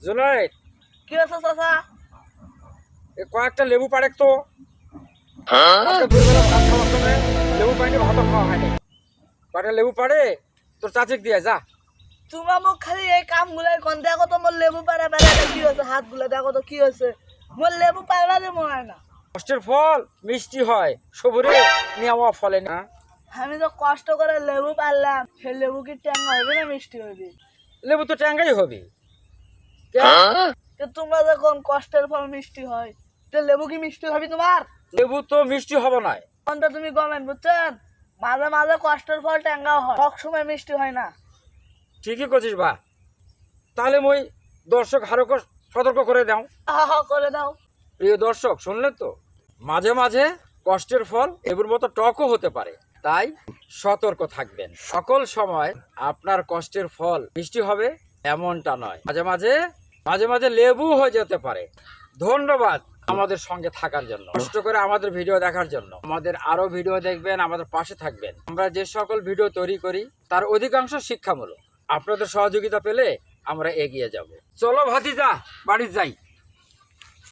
জুনাইদ, কি আছে চাচা? এ কয়েকটা লেবু পাড়ে তো। আজকে দুপুরবেলা ভাত খাওয়ার সময় লেবু পাইনি, ভাত খাওয়া হয়নি। কয়েকটা লেবু পাড়ে তোর চাচিক দিয়ে যা। তোমার মুখ খালি এই কাম গুলাই কোন দেখো তো মোর লেবু পাড়া বেড়া কি হয়েছে, হাত গুলা দেখো তো কি হয়েছে। মোর লেবু পাড়া দিয়ে মনে হয় না। কষ্টের ফল মিষ্টি হয়, সবুরে নেওয়া ফলে না। আমি তো কষ্ট করে লেবু পারলাম, সে লেবু কি ট্যাঙ্গা হবে না মিষ্টি হবে? লেবু তো ট্যাঙ্গাই হবে। তো তোমরা যখন কষ্টের ফল মিষ্টি হয়, তো লেবু কি মিষ্টি হবে তোমার? লেবু তো মিষ্টি হবে না। কোনটা তুমি গমেন বুঝছেন? মাঝে মাঝে কষ্টের ফল ট্যাঙ্গা হয়, সব সময় মিষ্টি হয় না। ঠিকই করছিস বা। তাহলে মই দর্শক হারো সতর্ক করে দাও। হা করে দাও। প্রিয় দর্শক, শুনলেন তো, মাঝে মাঝে কষ্টের ফল লেবুর মতো টকও হতে পারে, তাই সতর্ক থাকবেন। সকল সময় আপনার কষ্টের ফল মিষ্টি হবে এমনটা নয়, মাঝে মাঝে মাঝে মাঝে লেবু হয়ে যেতে পারে। ধন্যবাদ আমাদের সঙ্গে থাকার জন্য, কষ্ট করে আমাদের ভিডিও দেখার জন্য। আমাদের আরো ভিডিও দেখবেন, আমাদের পাশে থাকবেন। আমরা যে সকল ভিডিও তৈরি করি তার অধিকাংশ শিক্ষামূলক। আপনাদের সহযোগিতা পেলে আমরা এগিয়ে যাব। চলো ভাতিজা, বাড়ি যাই।